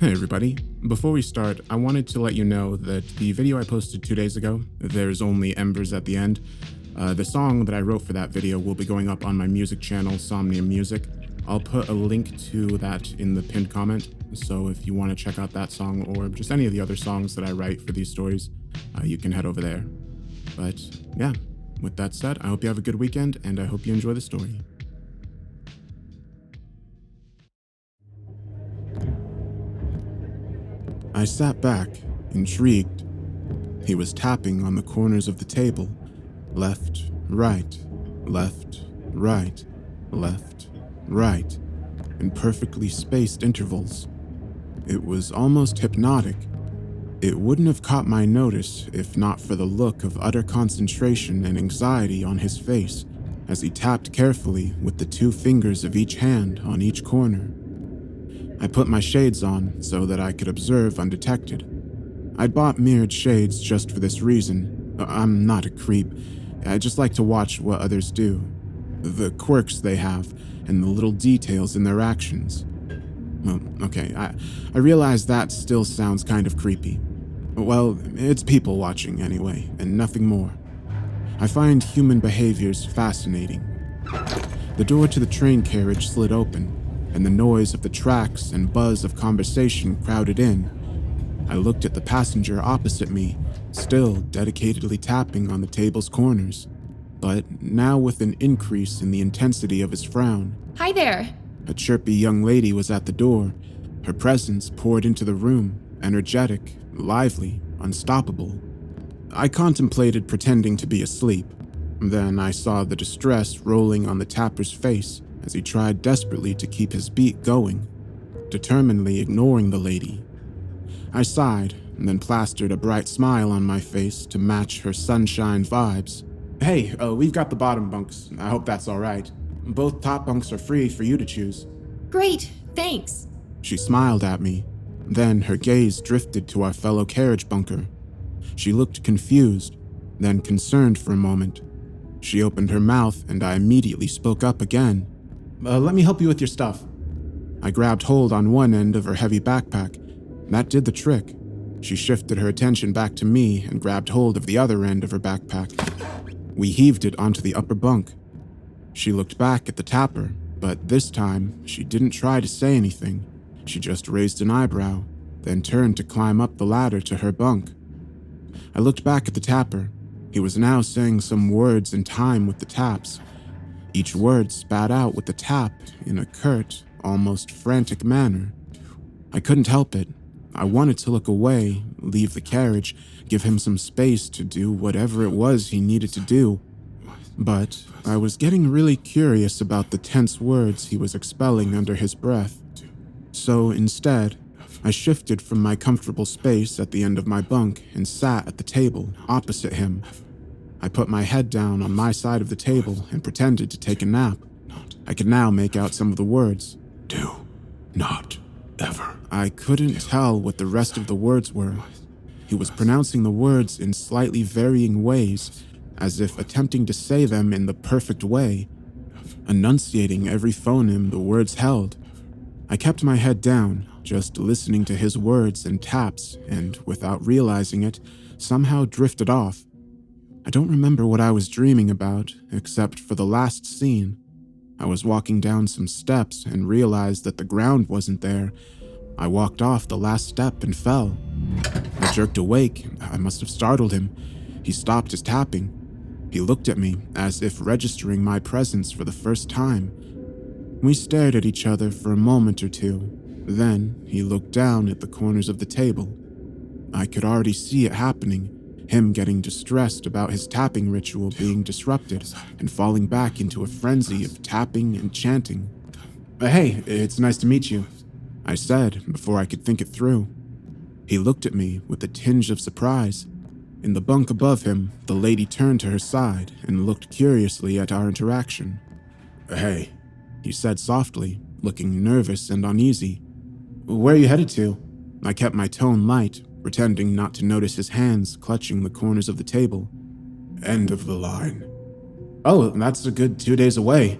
Hey everybody, before we start, I wanted to let you know that the video I posted 2 days ago, There's Only Embers at the End, the song that I wrote for that video will be going up on my music channel, Somnium Music. I'll put a link to that in the pinned comment, so if you want to check out that song or just any of the other songs that I write for these stories, you can head over there. But yeah, with that said, I hope you have a good weekend and I hope you enjoy the story. I sat back, intrigued. He was tapping on the corners of the table, left, right, left, right, left, right, in perfectly spaced intervals. It was almost hypnotic. It wouldn't have caught my notice if not for the look of utter concentration and anxiety on his face as he tapped carefully with the 2 fingers of each hand on each corner. I put my shades on so that I could observe undetected. I'd bought mirrored shades just for this reason. I'm not a creep. I just like to watch what others do, the quirks they have, and the little details in their actions. Well, okay, I realize that still sounds kind of creepy. Well, it's people watching anyway, and nothing more. I find human behaviors fascinating. The door to the train carriage slid open, and the noise of the tracks and buzz of conversation crowded in. I looked at the passenger opposite me, still dedicatedly tapping on the table's corners, but now with an increase in the intensity of his frown. Hi there. A chirpy young lady was at the door. Her presence poured into the room, energetic, lively, unstoppable. I contemplated pretending to be asleep. Then I saw the distress rolling on the tapper's face as he tried desperately to keep his beat going, determinedly ignoring the lady. I sighed and then plastered a bright smile on my face to match her sunshine vibes. Hey, we've got the bottom bunks. I hope that's all right. Both top bunks are free for you to choose. Great, thanks. She smiled at me. Then her gaze drifted to our fellow carriage bunker. She looked confused, then concerned for a moment. She opened her mouth and I immediately spoke up again. Let me help you with your stuff. I grabbed hold on one end of her heavy backpack. That did the trick. She shifted her attention back to me and grabbed hold of the other end of her backpack. We heaved it onto the upper bunk. She looked back at the tapper, but this time she didn't try to say anything. She just raised an eyebrow, then turned to climb up the ladder to her bunk. I looked back at the tapper. He was now saying some words in time with the taps. Each word spat out with the tap in a curt, almost frantic manner. I couldn't help it. I wanted to look away, leave the carriage, give him some space to do whatever it was he needed to do. But I was getting really curious about the tense words he was expelling under his breath. So instead, I shifted from my comfortable space at the end of my bunk and sat at the table opposite him. I put my head down on my side of the table and pretended to take a nap. I could now make out some of the words. Do not ever. I couldn't tell what the rest of the words were. He was pronouncing the words in slightly varying ways, as if attempting to say them in the perfect way, enunciating every phoneme the words held. I kept my head down, just listening to his words and taps, and without realizing it, somehow drifted off. I don't remember what I was dreaming about, except for the last scene. I was walking down some steps and realized that the ground wasn't there. I walked off the last step and fell. I jerked awake. I must have startled him. He stopped his tapping. He looked at me, as if registering my presence for the first time. We stared at each other for a moment or two. Then he looked down at the corners of the table. I could already see it happening. Him getting distressed about his tapping ritual being disrupted and falling back into a frenzy of tapping and chanting. Hey, it's nice to meet you, I said before I could think it through. He looked at me with a tinge of surprise. In the bunk above him, the lady turned to her side and looked curiously at our interaction. Hey, he said softly, looking nervous and uneasy. Where are you headed to? I kept my tone light, pretending not to notice his hands clutching the corners of the table. End of the line. Oh, that's a good 2 days away.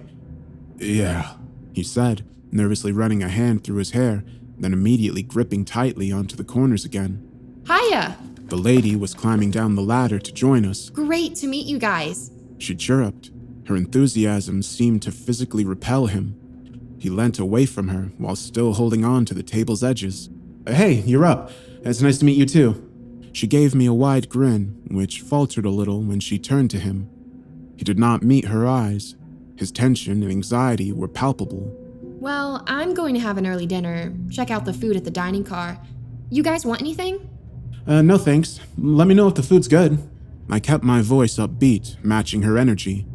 Yeah, he said, nervously running a hand through his hair. then immediately gripping tightly onto the corners again. Hiya! The lady was climbing down the ladder to join us. Great to meet you guys. She chirruped. Her enthusiasm seemed to physically repel him. He leant away from her while still holding on to the table's edges. Hey, you're up. It's nice to meet you too. She gave me a wide grin, which faltered a little when she turned to him. He did not meet her eyes. His tension and anxiety were palpable. Well, I'm going to have an early dinner. Check out the food at the dining car. You guys want anything? No thanks. Let me know if the food's good. I kept my voice upbeat, matching her energy.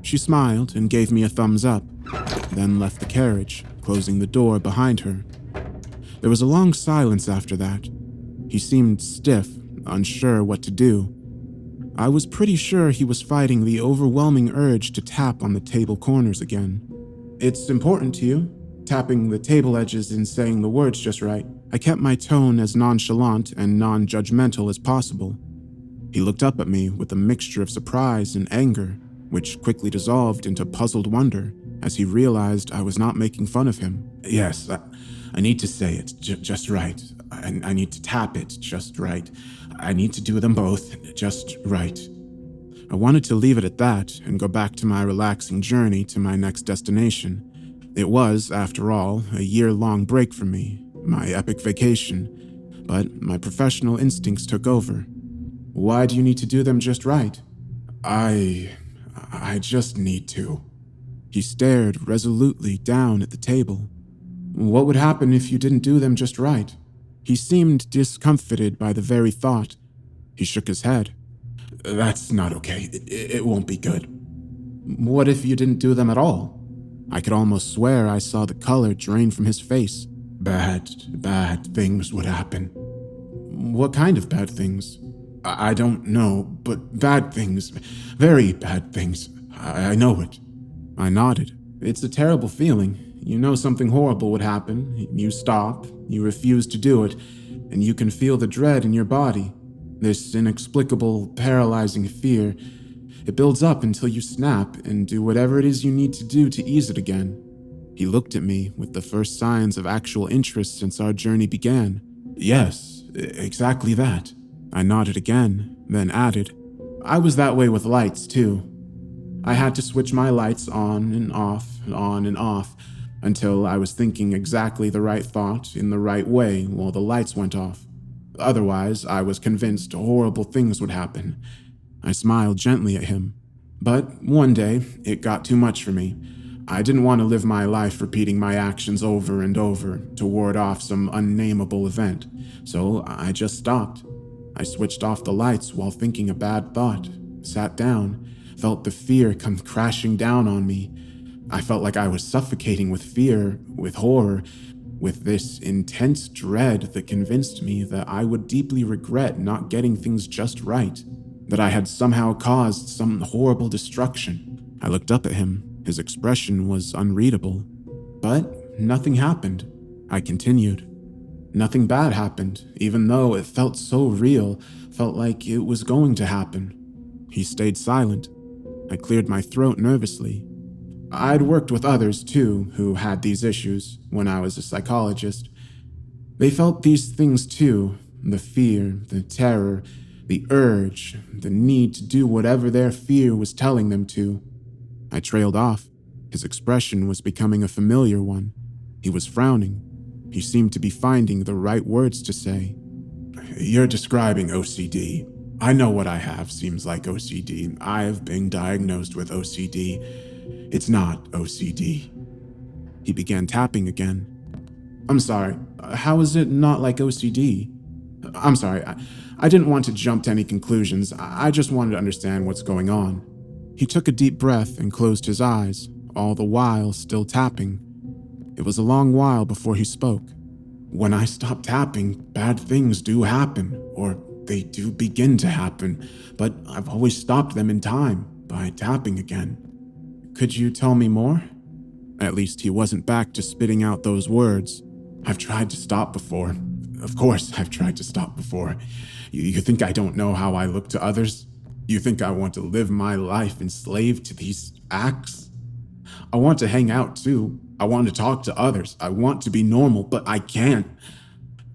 She smiled and gave me a thumbs up, then left the carriage, closing the door behind her. There was a long silence after that. He seemed stiff, unsure what to do. I was pretty sure he was fighting the overwhelming urge to tap on the table corners again. It's important to you, tapping the table edges and saying the words just right. I kept my tone as nonchalant and non-judgmental as possible. He looked up at me with a mixture of surprise and anger, which quickly dissolved into puzzled wonder as he realized I was not making fun of him. Yes, I need to say it just right. I need to tap it just right. I need to do them both just right. I wanted to leave it at that and go back to my relaxing journey to my next destination. It was, after all, a year-long break for me, my epic vacation, but my professional instincts took over. Why do you need to do them just right? I just need to. He stared resolutely down at the table. What would happen if you didn't do them just right? He seemed discomfited by the very thought. He shook his head. That's not okay. It won't be good. What if you didn't do them at all? I could almost swear I saw the color drain from his face. Bad things would happen. What kind of bad things? I don't know, but bad things. Very bad things. I know it. I nodded. It's a terrible feeling. You know something horrible would happen. You stop, you refuse to do it, and you can feel the dread in your body. This inexplicable, paralyzing fear. It builds up until you snap and do whatever it is you need to do to ease it again. He looked at me with the first signs of actual interest since our journey began. Yes, exactly that. I nodded again, then added, I was that way with lights, too. I had to switch my lights on and off, until I was thinking exactly the right thought in the right way while the lights went off. Otherwise, I was convinced horrible things would happen. I smiled gently at him. But one day, it got too much for me. I didn't want to live my life repeating my actions over and over to ward off some unnameable event, so I just stopped. I switched off the lights while thinking a bad thought, sat down, felt the fear come crashing down on me. I felt like I was suffocating with fear, with horror, with this intense dread that convinced me that I would deeply regret not getting things just right, that I had somehow caused some horrible destruction. I looked up at him. His expression was unreadable. But nothing happened. I continued. Nothing bad happened, even though it felt so real, felt like it was going to happen. He stayed silent. I cleared my throat nervously. I'd worked with others, too, who had these issues when I was a psychologist. They felt these things, too, the fear, the terror, the urge, the need to do whatever their fear was telling them to. I trailed off. His expression was becoming a familiar one. He was frowning. He seemed to be finding the right words to say. You're describing OCD. I know what I have seems like OCD. I've been diagnosed with OCD. It's not OCD. He began tapping again. I'm sorry, how is it not like OCD? I'm sorry, I didn't want to jump to any conclusions. I just wanted to understand what's going on. He took a deep breath and closed his eyes, all the while still tapping. It was a long while before he spoke. When I stop tapping, bad things do happen, or they do begin to happen, but I've always stopped them in time by tapping again. Could you tell me more? At least he wasn't back to spitting out those words. I've tried to stop before. Of course I've tried to stop before. You think I don't know how I look to others? You think I want to live my life enslaved to these acts? I want to hang out too, I want to talk to others. I want to be normal, but I can't.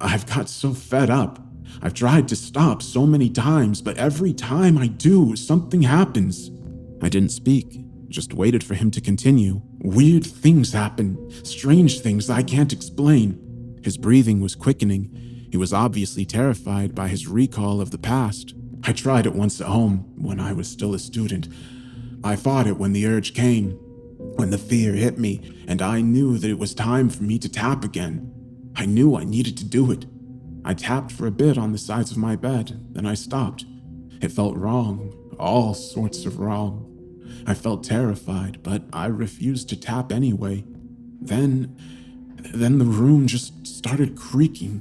I've got so fed up. I've tried to stop so many times, but every time I do, something happens. I didn't speak, just waited for him to continue. Weird things happen, strange things I can't explain. His breathing was quickening. He was obviously terrified by his recall of the past. I tried it once at home, when I was still a student. I fought it when the urge came, when the fear hit me, and I knew that it was time for me to tap again. I knew I needed to do it. I tapped for a bit on the sides of my bed, then I stopped. It felt wrong, all sorts of wrong. I felt terrified, but I refused to tap anyway. Then the room just started creaking.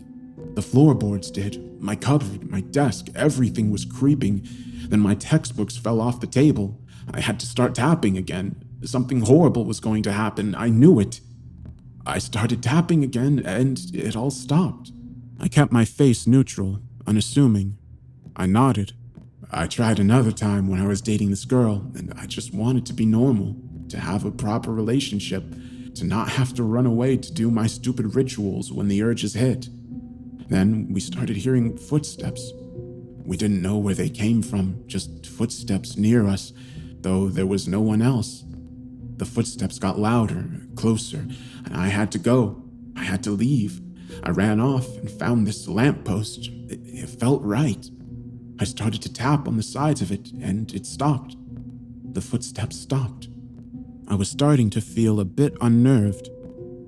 The floorboards did, my cupboard, my desk, everything was creeping. Then my textbooks fell off the table. I had to start tapping again. Something horrible was going to happen, I knew it. I started tapping again, and it all stopped. I kept my face neutral, unassuming. I nodded. I tried another time when I was dating this girl, and I just wanted to be normal, to have a proper relationship, to not have to run away to do my stupid rituals when the urges hit. Then we started hearing footsteps. We didn't know where they came from, just footsteps near us, though there was no one else. The footsteps got louder, closer, and I had to go. I had to leave. I ran off and found this lamppost. It felt right. I started to tap on the sides of it, and it stopped. The footsteps stopped. I was starting to feel a bit unnerved.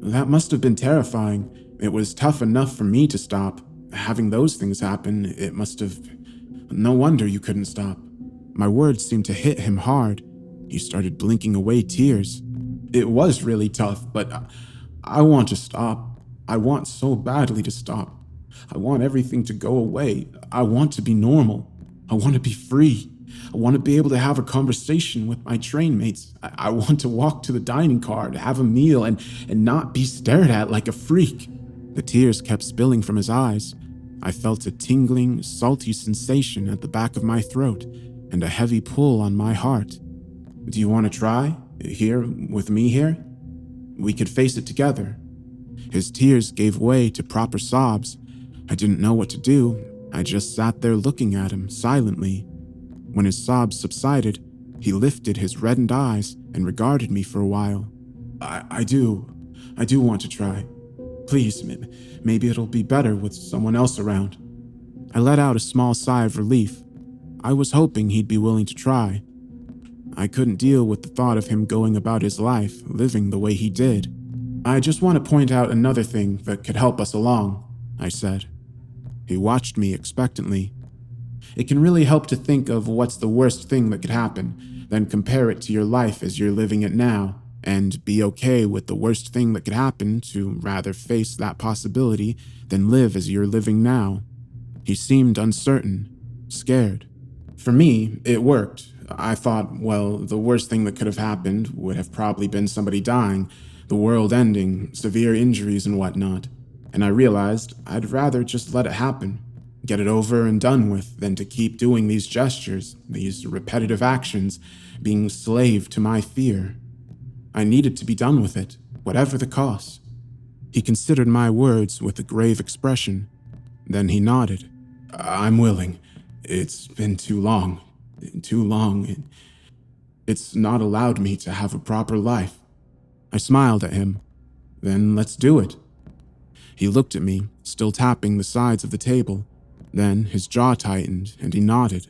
That must have been terrifying. It was tough enough for me to stop. Having those things happen, it must have... No wonder you couldn't stop. My words seemed to hit him hard. He started blinking away tears. It was really tough, but I want to stop. I want so badly to stop. I want everything to go away. I want to be normal. I want to be free. I want to be able to have a conversation with my train mates. I want to walk to the dining car, to have a meal, and not be stared at like a freak. The tears kept spilling from his eyes. I felt a tingling, salty sensation at the back of my throat and a heavy pull on my heart. Do you want to try? Here, with me here? We could face it together. His tears gave way to proper sobs. I didn't know what to do. I just sat there looking at him silently. When his sobs subsided, he lifted his reddened eyes and regarded me for a while. I do want to try. Please, maybe it'll be better with someone else around. I let out a small sigh of relief. I was hoping he'd be willing to try. I couldn't deal with the thought of him going about his life, living the way he did. I just want to point out another thing that could help us along, I said. He watched me expectantly. It can really help to think of what's the worst thing that could happen, then compare it to your life as you're living it now, and be okay with the worst thing that could happen to rather face that possibility than live as you're living now. He seemed uncertain, scared. For me, it worked. I thought, well, the worst thing that could have happened would have probably been somebody dying, the world ending, severe injuries and whatnot. And I realized I'd rather just let it happen, get it over and done with, than to keep doing these gestures, these repetitive actions, being slave to my fear. I needed to be done with it, whatever the cost. He considered my words with a grave expression. Then he nodded. I'm willing. It's been too long. It's not allowed me to have a proper life. I smiled at him. Then let's do it. He looked at me, still tapping the sides of the table. Then his jaw tightened and he nodded.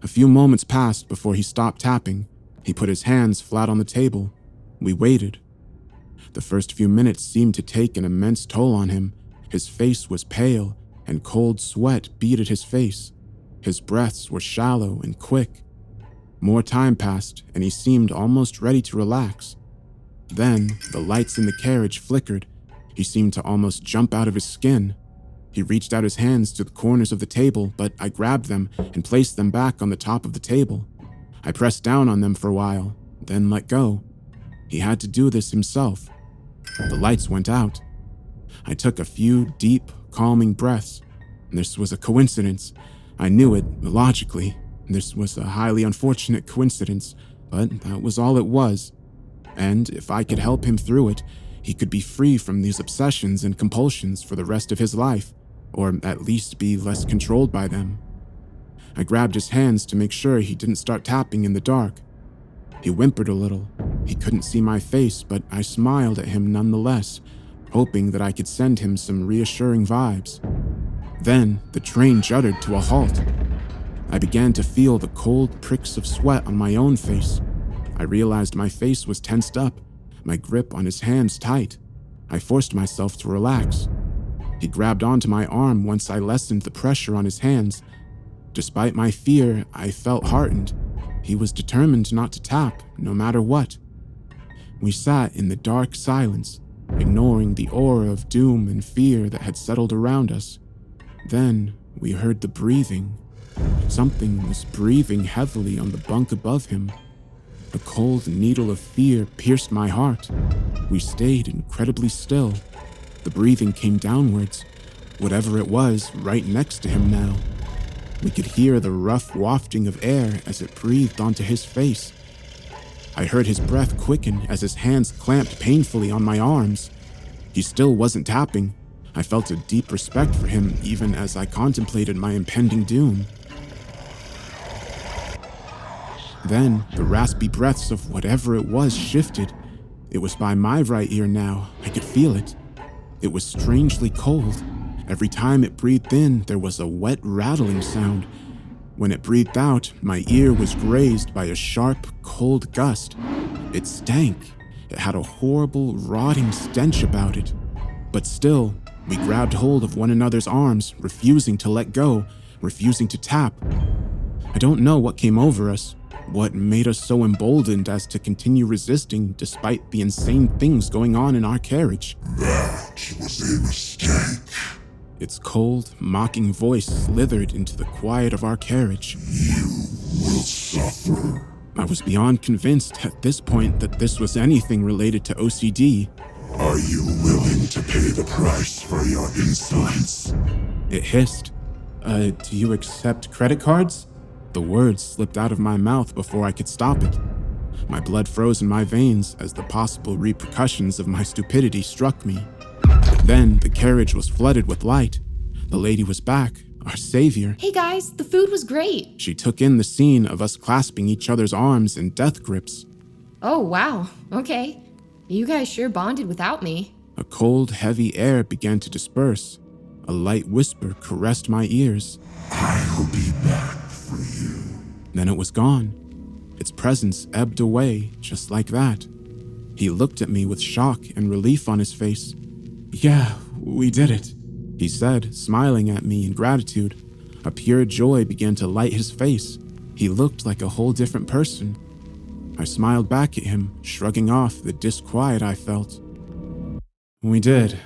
A few moments passed before he stopped tapping. He put his hands flat on the table. We waited. The first few minutes seemed to take an immense toll on him. His face was pale, and cold sweat beaded his face. His breaths were shallow and quick. More time passed, and he seemed almost ready to relax. Then, the lights in the carriage flickered. He seemed to almost jump out of his skin. He reached out his hands to the corners of the table, but I grabbed them and placed them back on the top of the table. I pressed down on them for a while, then let go. He had to do this himself. The lights went out. I took a few deep, calming breaths. This was a coincidence. I knew it, logically. This was a highly unfortunate coincidence, but that was all it was. and if I could help him through it, he could be free from these obsessions and compulsions for the rest of his life, or at least be less controlled by them. I grabbed his hands to make sure he didn't start tapping in the dark. He whimpered a little. He couldn't see my face, but I smiled at him nonetheless, hoping that I could send him some reassuring vibes. Then the train juddered to a halt. I began to feel the cold pricks of sweat on my own face. I realized my face was tensed up, my grip on his hands tight. I forced myself to relax. He grabbed onto my arm once I lessened the pressure on his hands. Despite my fear, I felt heartened. He was determined not to tap, no matter what. We sat in the dark silence, ignoring the aura of doom and fear that had settled around us. Then we heard the breathing. Something was breathing heavily on the bunk above him. A cold needle of fear pierced my heart. We stayed incredibly still. The breathing came downwards, whatever it was, right next to him now. We could hear the rough wafting of air as it breathed onto his face. I heard his breath quicken as his hands clamped painfully on my arms. He still wasn't tapping. I felt a deep respect for him even as I contemplated my impending doom. Then, the raspy breaths of whatever it was shifted. It was by my right ear now. I could feel it. It was strangely cold. Every time it breathed in, there was a wet rattling sound. When it breathed out, my ear was grazed by a sharp, cold gust. It stank. It had a horrible, rotting stench about it. But still, we grabbed hold of one another's arms, refusing to let go, refusing to tap. I don't know what came over us, what made us so emboldened as to continue resisting despite the insane things going on in our carriage. That was a mistake. Its cold, mocking voice slithered into the quiet of our carriage. You will suffer. I was beyond convinced at this point that this was anything related to OCD. Are you willing to pay the price for your insolence? It hissed. Do you accept credit cards? The words slipped out of my mouth before I could stop it. My blood froze in my veins as the possible repercussions of my stupidity struck me. Then the carriage was flooded with light. The lady was back, our savior. Hey guys, the food was great. She took in the scene of us clasping each other's arms in death grips. Oh, wow. Okay. You guys sure bonded without me. A cold, heavy air began to disperse. A light whisper caressed my ears. I'll be back for you. Then it was gone. Its presence ebbed away just like that. He looked at me with shock and relief on his face. Yeah, we did it, he said, smiling at me in gratitude. A pure joy began to light his face. He looked like a whole different person. I smiled back at him, shrugging off the disquiet I felt. We did,